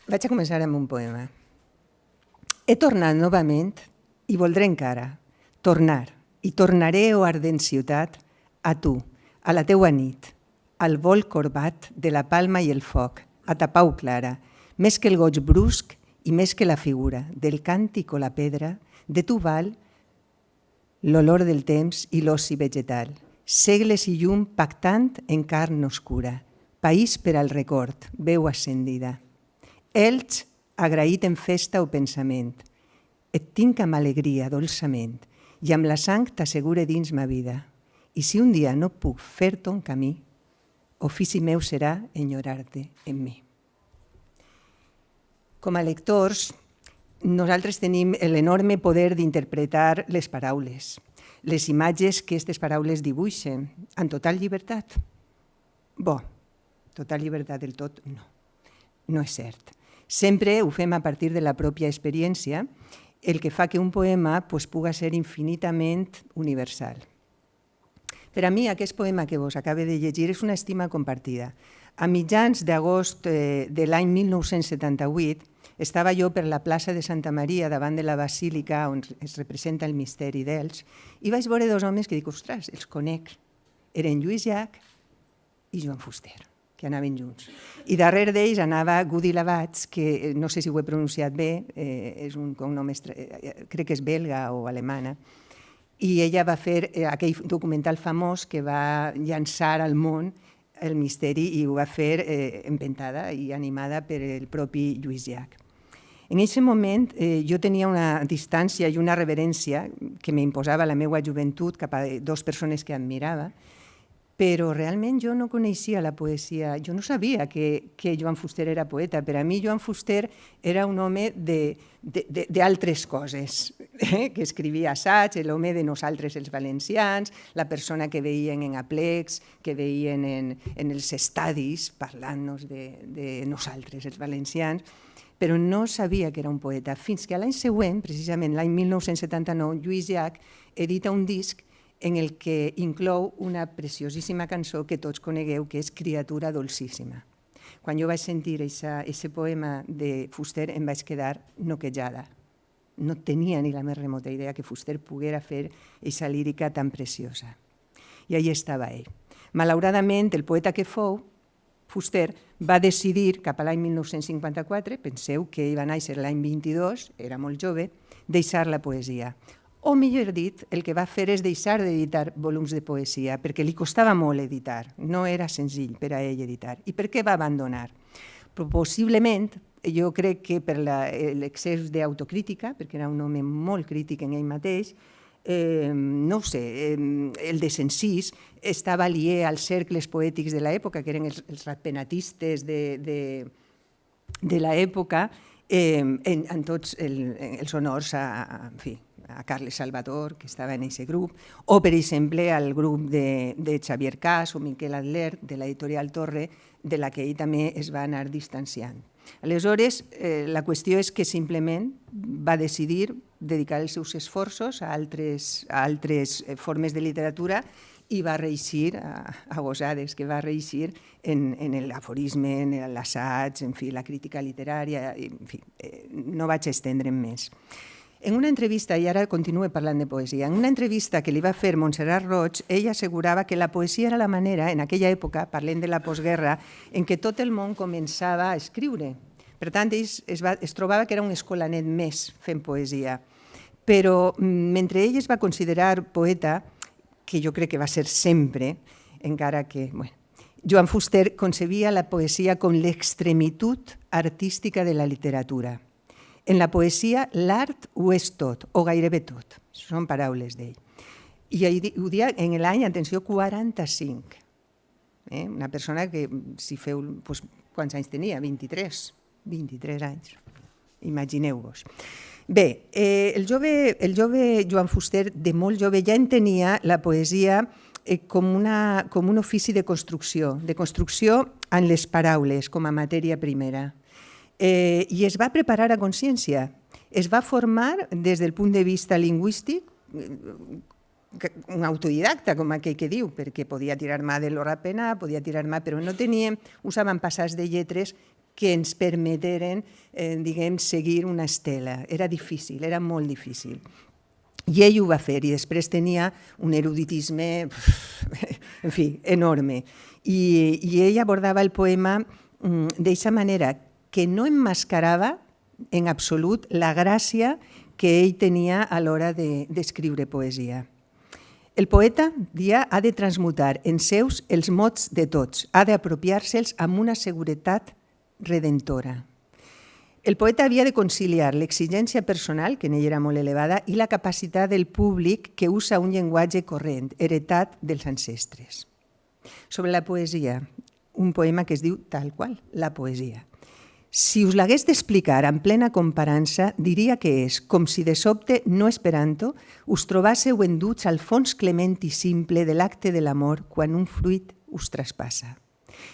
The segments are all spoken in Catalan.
Vaig a començar amb un poema. He tornat novament i voldré encara tornar, i tornaré, o ardent ciutat, a tu, a la teua nit, al vol corbat de la palma i el foc, a ta pau clara, més que el goig brusc i més que la figura del càntic o la pedra, de tu val l'olor del temps i l'oci vegetal, segles i llum pactant en carn oscura, país per al record, veu ascendida. Elx, agraït en festa o pensament, et tinc amb alegria dolçament, i amb la sang t'assegure dins ma vida. I si un dia no puc fer-te un camí, ofici meu serà enyorar-te en mi. Com a lectors, nosaltres tenim l'enorme poder d'interpretar les paraules, les imatges que aquestes paraules dibuixen, en total llibertat. Bo, total llibertat del tot, no. No és cert. Sempre ho fem a partir de la pròpia experiència, el que fa que un poema puga ser infinitament universal. Per a mi, aquest poema que vos acabo de llegir és una estima compartida. A mitjans d'agost de l'any 1978 estava jo per la plaça de Santa Maria davant de la basílica on es representa el misteri d'Elx i vaig veure dos homes que dic, ostres, els conec. Eren Lluís Llach i Joan Fuster, que anaven junts. I darrere d'ells anava Gudi Lavats, que no sé si ho he pronunciat bé, és un cognom, crec que és belga o alemana, i ella va fer aquell documental famós que va llançar al món el misteri i ho va fer inventada i animada per el propi Lluís Llach. En aquest moment jo tenia una distància i una reverència que m'imposava la meva joventut cap a dues persones que admirava, però realment jo no coneixia la poesia, jo no sabia que Joan Fuster era poeta. Per a mi Joan Fuster era un home d'altres coses, que escrivia assaig, l'home de nosaltres els valencians, la persona que veien en aplecs, que veien en els estadis parlant-nos de nosaltres, els valencians, però no sabia que era un poeta, fins que l'any següent, precisament l'any 1979, Lluís Llach edita un disc en el que inclou una preciosíssima cançó que tots conegueu, que és Criatura dolcíssima. Quan jo vaig sentir aquest poema de Fuster em vaig quedar noquejada. No tenia ni la més remota idea que Fuster poguera fer aquesta lírica tan preciosa. I allà estava ell. Malauradament, el poeta que fou, Fuster, va decidir, cap a l'any 1954, penseu que ell va néixer l'any 22, era molt jove, deixar la poesia. O millor dit, el que va fer és deixar d'editar volums de poesia, perquè li costava molt editar, no era senzill per a ell editar. I per què va abandonar? Possiblement, jo crec que per l'excés d'autocrítica, perquè era un home molt crític en ell mateix, no ho sé, el desencís estava aliè als cercles poètics de l'època, que eren els ratpenatistes de l'època, en tots els honors a Carles Salvador, que estava en aquest grup, o, per exemple, al grup de Xavier Cas o Miquel Adler, de l'editorial Torre, de la que ell també es va anar distanciant. Aleshores, la qüestió és que simplement va decidir dedicar els seus esforços a altres formes de literatura i va reeixir, a gosades, que va reeixir en l'aforisme, en l'assaig, en fi, la crítica literària, en fi, no vaig estendre'm més. En una entrevista, i ara continuo parlant de poesia, en una entrevista que li va fer Montserrat Roig, ella assegurava que la poesia era la manera, en aquella època, parlem de la postguerra, en què tot el món començava a escriure. Per tant, es trobava que era un escolanet més fent poesia. Però mentre ell es va considerar poeta, que jo crec que va ser sempre, encara que, Joan Fuster concebia la poesia com l'extremitud artística de la literatura. En la poesia, l'art ho és tot, o gairebé tot. Són paraules d'ell. I ho dia en l'any, atenció, 45. Una persona que, si feu, quants anys tenia? 23 anys. Imagineu-vos. Bé, el jove Joan Fuster, de molt jove, ja entenia la poesia com un ofici de construcció en les paraules, com a matèria primera. I es va preparar a consciència, es va formar des del punt de vista lingüístic, un autodidacta, com aquell que diu, perquè podia tirar mà de l'hora pena, podia tirar mà, però no tenia, usaven passats de lletres que ens permeteren, diguem, seguir una estela. Era difícil, era molt difícil. I ell ho va fer, i després tenia un eruditisme, en fi, enorme. I ell abordava el poema d'aquesta manera, que no emmascarava en absolut la gràcia que ell tenia a l'hora d'escriure poesia. El poeta, dia, ha de transmutar en seus els mots de tots, ha d'apropiar-se'ls amb una seguretat redentora. El poeta havia de conciliar l'exigència personal, que en ell era molt elevada, i la capacitat del públic que usa un llenguatge corrent, heretat dels ancestres. Sobre la poesia, un poema que es diu tal qual, la poesia. Si us l'hagués d'explicar en plena comparança, diria que és com si de sobte, no esperant-ho, us trobàsseu enduts al fons clement i simple de l'acte de l'amor quan un fruit us traspassa.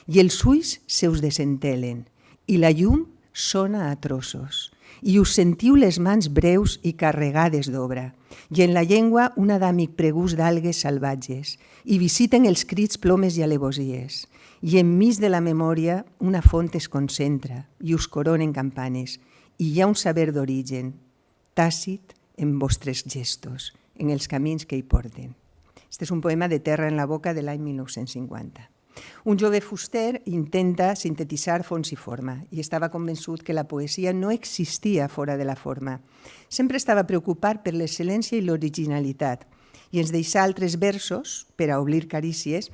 I els ulls se us desentelen, i la llum sona a trossos, i us sentiu les mans breus i carregades d'obra, i en la llengua un adàmic pregús d'algues salvatges, i visiten els crits plomes i alevosies, i enmig de la memòria una font es concentra i us coronen campanes, i hi ha un saber d'origen, tàcit en vostres gestos, en els camins que hi porten. Este és un poema de Terra en la boca de l'any 1950. Un jove fuster intenta sintetitzar fons i forma i estava convençut que la poesia no existia fora de la forma. Sempre estava preocupat per l'excel·lència i l'originalitat i ens deixà altres versos per a oblir carícies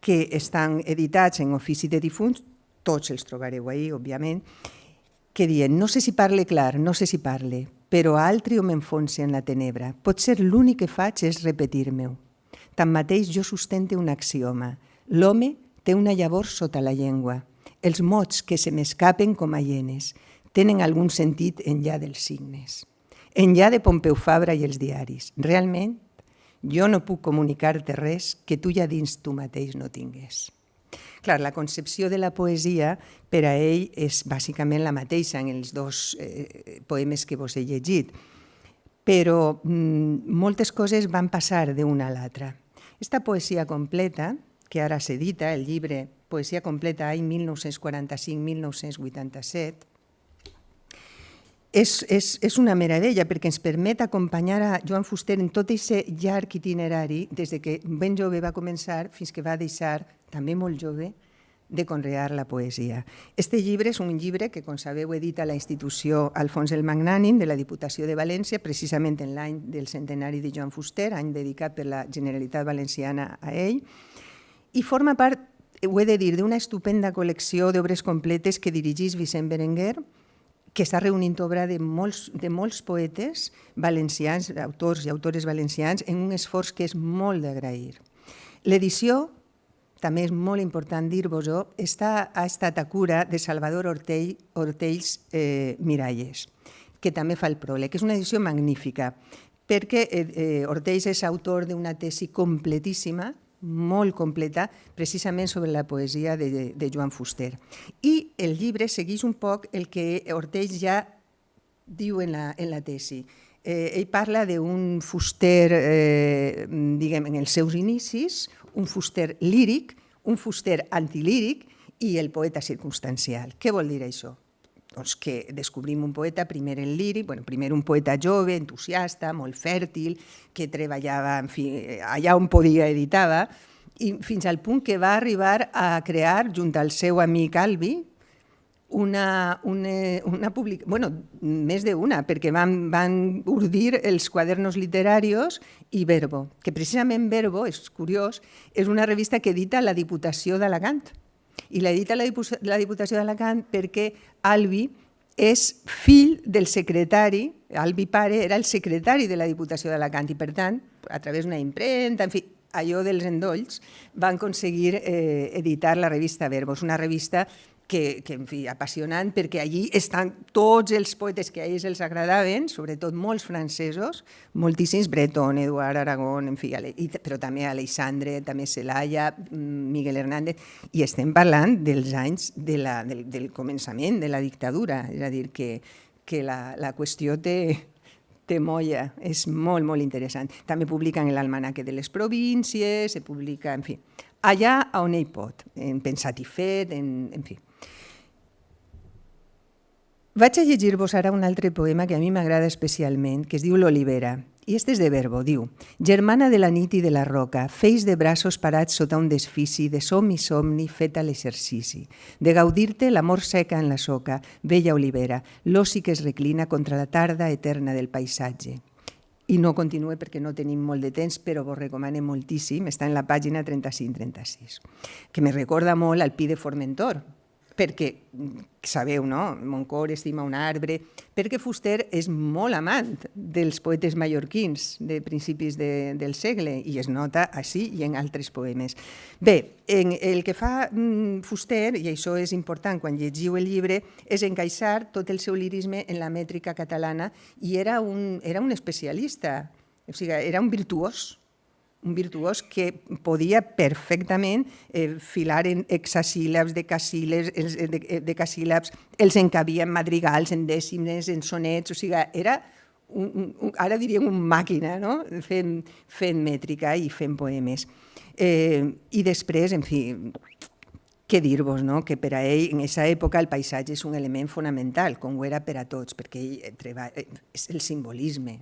que estan editats en Ofici de difunts, tots els trobareu ahí, òbviament, que diuen: no sé si parle clar, no sé si parle, però altri o m'enfonse en la tenebra. Potser l'únic que faig és repetir-me-ho. Tanmateix jo sustente un axioma. L'home té una llavor sota la llengua. Els mots que se m'escapen com a hienes tenen algun sentit enllà dels signes. Enllà de Pompeu Fabra i els diaris. Realment, jo no puc comunicar-te res que tu ja dins tu mateix no tingués. Clar, la concepció de la poesia per a ell és bàsicament la mateixa en els dos poemes que vos he llegit, però moltes coses van passar d'una a l'altra. Esta poesia completa, que ara s'edita, el llibre Poesia completa any 1945-1987, és una meravella perquè ens permet acompanyar a Joan Fuster en tot aquest llarg itinerari des que ben jove va començar fins que va deixar, també molt jove, de conrear la poesia. Este llibre és un llibre que, com sabeu, edita la institució Alfons el Magnànim de la Diputació de València, precisament en l'any del centenari de Joan Fuster, any dedicat per la Generalitat Valenciana a ell, i forma part, ho he de dir, d'una estupenda col·lecció d'obres completes que dirigís Vicent Berenguer, que està reunint obra de molts poetes valencians, autors i autores valencians, en un esforç que és molt d'agrair. L'edició, també és molt important dir-vos-ho, ha estat a cura de Salvador Ortells Miralles, que també fa el pròleg. És una edició magnífica, perquè Ortells és autor d'una tesi completíssima, molt completa, precisament sobre la poesia de Joan Fuster. I el llibre segueix un poc el que Ortells ja diu en la tesi. Ell parla d'un Fuster, diguem, en els seus inicis, un Fuster líric, un Fuster antilíric i el poeta circumstancial. Què vol dir això? Doncs que descobrim un poeta, primer el líric, primer un poeta jove, entusiasta, molt fèrtil, que treballava, en fi, allà on podia editava, i fins al punt que va arribar a crear, junt al seu amic Albi, una publicació, bueno, més d'una, perquè van urdir els quadernos literaris i Verbo, que precisament Verbo, és curiós, és una revista que edita la Diputació d'Alacant. I l'edita la Diputació d'Alacant perquè Albi és fill del secretari, Albi pare era el secretari de la Diputació d'Alacant i, per tant, a través d'una impremta, en fi, allò dels endolls, van aconseguir editar la revista Verbo. És una revista que, en fi, apassionant, perquè allí estan tots els poetes que a ells els agradaven, sobretot molts francesos, moltíssims, Breton, Eduard Aragón, en fi, però també Aleixandre, també Celaya, Miguel Hernández, i estem parlant dels anys del començament de la dictadura, és a dir, que la qüestió té te molla, és molt, molt interessant. També publica en l'Almanaque de les Províncies, se publica, en fi, allà on ell pot, en Pensat i Fet, en fi. Vaig a llegir-vos ara un altre poema que a mi m'agrada especialment, que es diu L'Olivera. I este és de Verbo, diu: germana de la nit i de la roca, feix de braços parats sota un desfici, de somni fet a l'exercici. De gaudir-te l'amor seca en la soca, bella olivera, l'oci que es reclina contra la tarda eterna del paisatge. I no continue perquè no tenim molt de temps, però vos recomano moltíssim, està en la pàgina 35-36, que me recorda molt al Pi de Formentor, perquè, sabeu, no? Mon cor estima un arbre, perquè Fuster és molt amant dels poetes mallorquins de principis del segle, i es nota així i en altres poemes. Bé, el que fa Fuster, i això és important quan llegiu el llibre, és encaixar tot el seu lirisme en la mètrica catalana, i era un especialista, o sigui, era un virtuós que podia perfectament filar en hexasíl·labs, decasíl·labs, els encabia en madrigals, en dècimes, en sonets, o sigui, era, ara diríem, un màquina, no? Fent mètrica i fent poemes. I després, en fi, què dir-vos, no? Que per a ell, en aquesta època, el paisatge és un element fonamental, com ho era per a tots, perquè ell és el simbolisme.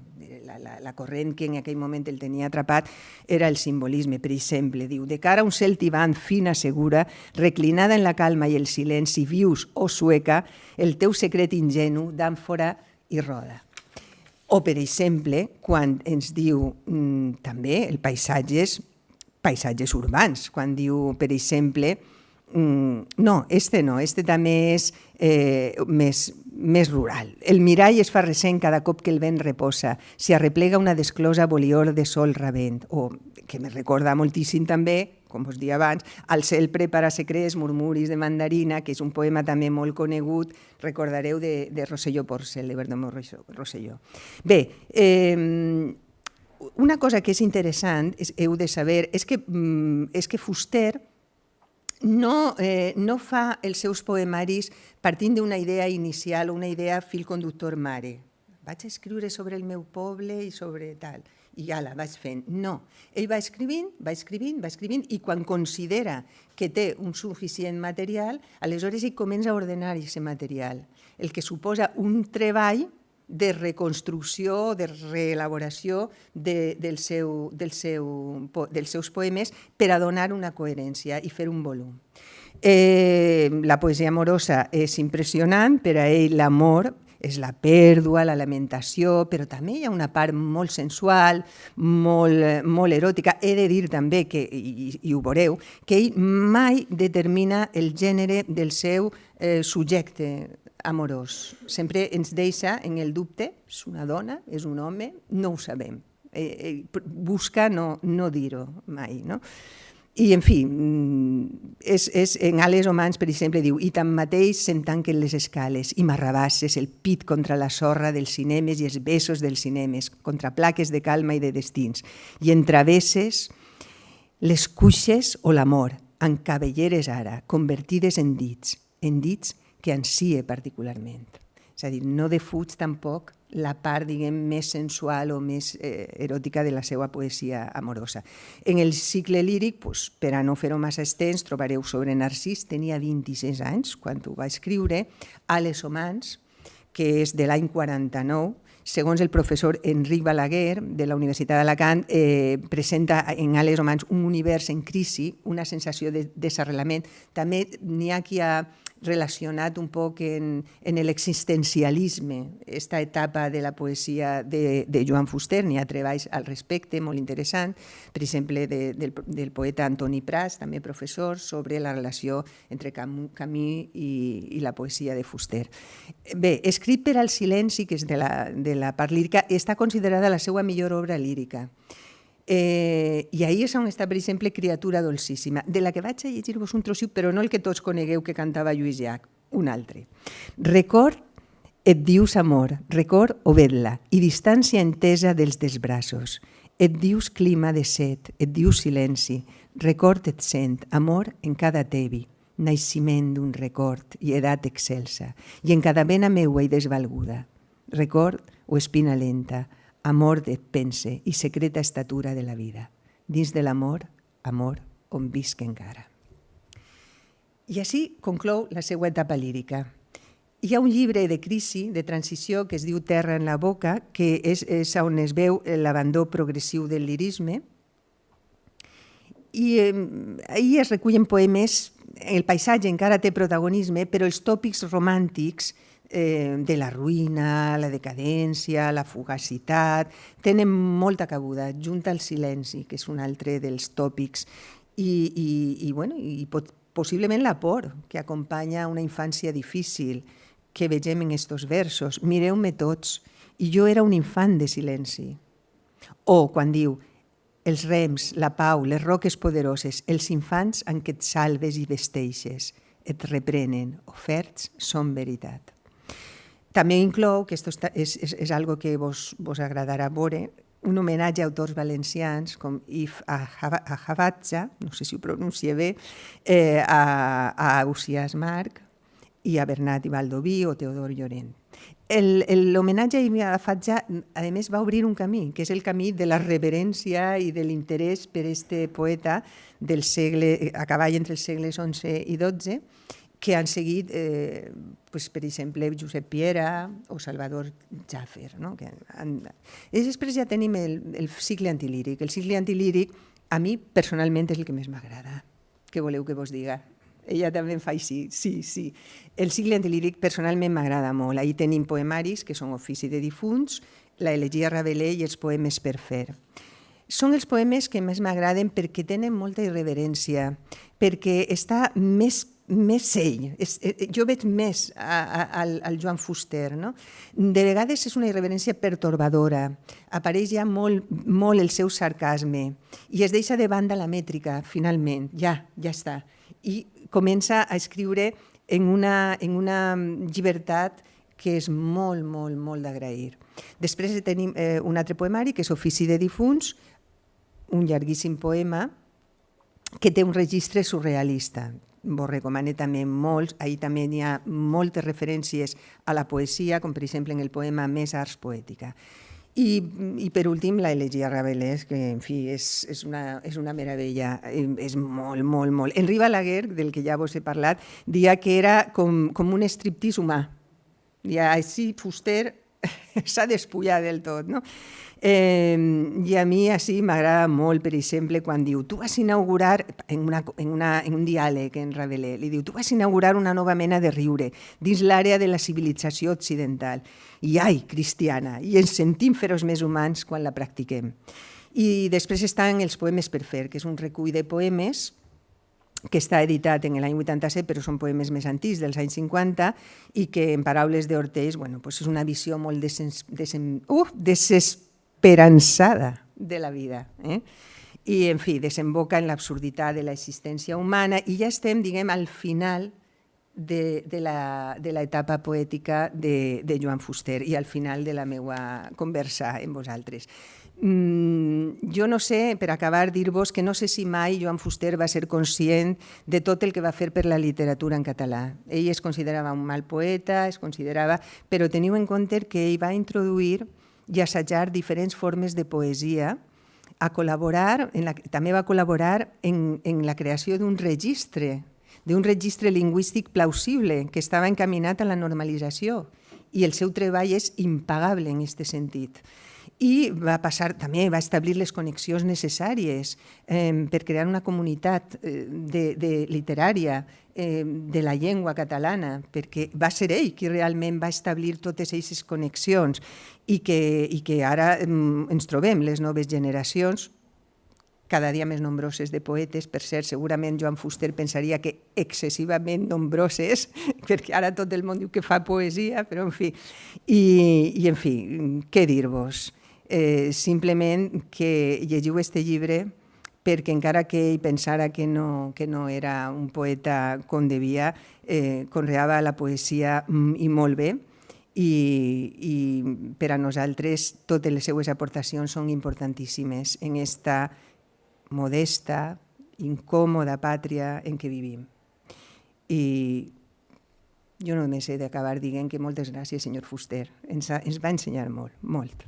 La corrent que en aquell moment el tenia atrapat era el simbolisme. Per exemple, diu: de cara a un cel tibant, fina, segura, reclinada en la calma i el silenci, vius o sueca, el teu secret ingenu d'àmfora i roda. O, per exemple, quan ens diu també el paisatges urbans, quan diu, per exemple, no, este també és més rural. El mirall es fa recent cada cop que el vent reposa, s'hi arreplega una desclosa bolior de sol rabent, o, que me recorda moltíssim també, com us deia abans, Al cel prepara secrets, murmuris de mandarina, que és un poema també molt conegut, recordareu, de Rosselló Porcel, de Verdomeu Rosselló. Bé, una cosa que és interessant, heu de saber, és que Fuster no fa els seus poemaris partint d'una idea inicial o una idea fil conductor mare. Vaig escriure sobre el meu poble i sobre tal, i ja la vaig fent. No, ell va escrivint, i quan considera que té un suficient material, aleshores ell comença a ordenar aquest material, el que suposa un treball de reconstrucció, de reelaboració dels seus poemes per a donar una coherència i fer un volum. La poesia amorosa és impressionant, per a ell l'amor és la pèrdua, la lamentació, però també hi ha una part molt sensual, molt eròtica. He de dir també, i ho veureu, que ell mai determina el gènere del seu subjecte amorós. Sempre ens deixa en el dubte, és una dona, és un home, no ho sabem. Busca no dir-ho mai, no? I, en fi, en Ales Humans, per exemple, diu: i tanmateix se'n tanquen les escales i m'arrabasses el pit contra la sorra dels cinemes i els besos dels cinemes, contra plaques de calma i de destins, i entravesses les cuixes o l'amor, en cabelleres ara, convertides en dits que ansie particularment. És a dir, no defuig tampoc la part, diguem, més sensual o més eròtica de la seva poesia amorosa. En el cicle líric, per a no fer-ho massa extens, trobareu sobre Narcís, tenia 26 anys quan ho va escriure, Ales Humans, que és de l'any 49, segons el professor Enric Balaguer, de la Universitat d'Alacant, presenta en Ales Humans un univers en crisi, una sensació de desarrelament. També n'hi ha qui ha relacionat un poc en l'existencialisme, aquesta etapa de la poesia de Joan Fuster. N'hi ha treballs al respecte molt interessant, per exemple, del poeta Antoni Pras, també professor, sobre la relació entre Camus i la poesia de Fuster. Bé, Escrit per al silenci, que és de la part lírica, està considerada la seva millor obra lírica. I ahir és on està, per exemple, Criatura dolcíssima, de la que vaig a llegir-vos un trossit, però no el que tots conegueu que cantava Lluís Llach, un altre. Record et dius amor, record o vetla, i distància entesa dels desbraços. Et dius clima de set, et dius silenci, record et sent, amor en cada tevi, naixement d'un record i edat excelsa, i en cada vena meua i desvalguda. Record o espina lenta, amor de pense i secreta estatura de la vida. Dins de l'amor, amor on visc encara. I així conclou la seva etapa lírica. Hi ha un llibre de crisi, de transició, que es diu Terra en la boca, que és on es veu l'abandó progressiu del lirisme. I ahí es recullen poemes, el paisatge encara té protagonisme, però els tòpics romàntics de la ruïna, la decadència, la fugacitat, tenen molta cabuda, junt al silenci, que és un altre dels tòpics, i possiblement la por que acompanya una infància difícil que vegem en estos versos. Mireu-me tots, i jo era un infant de silenci. O quan diu, els rems, la pau, les roques poderoses, els infants en què et salves i vesteixes, et reprenen, oferts són veritat. També inclou, que esto és algo que vos agradarà veure, un homenatge a autors valencians com Yves Ajabatza, no sé si ho pronuncie bé, a Ausiàs Marc i a Bernat i Baldoví o Teodor Llorent. L'homenatge a Yves Ajabatza, a més, va obrir un camí, que és el camí de la reverència i de l'interès per este poeta del segle, a cavall entre els segles XI i XII, que han seguit, per exemple, Josep Piera o Salvador Jaffer. I després ja tenim el cicle antilíric. El cicle antilíric, a mi, personalment, és el que més m'agrada. Què voleu que vos diga? Ella també em fa així, sí. El cicle antilíric personalment m'agrada molt. Ahí tenim poemaris, que són Ofici de difunts, la elegia Rabelais i els poemes per fer. Són els poemes que més m'agraden perquè tenen molta irreverència, perquè està més ell. Jo veig més al Joan Fuster. De vegades és una irreverència pertorbadora, apareix ja molt el seu sarcasme i es deixa de banda la mètrica, finalment, ja està. I comença a escriure en una llibertat que és molt, molt, molt d'agrair. Després tenim un altre poemari, que és Ofici de difunts, un llarguíssim poema que té un registre surrealista. Vos recomano també molts, ahí també hi ha moltes referències a la poesia, com per exemple en el poema Més Ars Poètica. I per últim, la elegia Rabelais, que en fi és una meravella, és molt, molt, molt. Henri Balaguer, del que ja vos he parlat, deia que era com un striptease humà. I així Fuster s'ha despullat del tot, no? I a mi així m'agrada molt, per exemple, quan diu tu vas inaugurar, en un diàleg en Rabelais, li diu tu vas inaugurar una nova mena de riure dins l'àrea de la civilització occidental. I ai, cristiana, i ens sentim feros més humans quan la practiquem. I després estan els poemes per fer, que és un recull de poemes que està editat en l'any 87, però són poemes més antics, dels anys 50, i que, en paraules d'Orteix, és una visió molt desesperançada de la vida. I, en fi, desemboca en l'absurditat de l'existència humana i ja estem, diguem, al final de l'etapa poètica de Joan Fuster i al final de la meva conversa amb vosaltres. Jo no sé, per acabar, dir-vos que no sé si mai Joan Fuster va ser conscient de tot el que va fer per la literatura en català. Ell es considerava un mal poeta, però teniu en compte que ell va introduir i assajar diferents formes de poesia, també va col·laborar en la creació d'un registre lingüístic plausible que estava encaminat a la normalització i el seu treball és impagable en aquest sentit. I també va establir les connexions necessàries per crear una comunitat literària de la llengua catalana, perquè va ser ell qui realment va establir totes aquestes connexions i que ara ens trobem, les noves generacions, cada dia més nombroses de poetes. Per cert, segurament Joan Fuster pensaria que excessivament nombroses, perquè ara tot el món diu que fa poesia, però en fi. I en fi, què dir-vos? Simplement que llegiu aquest llibre perquè encara que ell pensara que no era un poeta com devia, conreava la poesia i molt bé, i per a nosaltres totes les seues aportacions són importantíssimes en aquesta modesta, incòmoda pàtria en què vivim. I jo només he d'acabar dient que moltes gràcies, senyor Fuster. Ens va ensenyar molt, molt.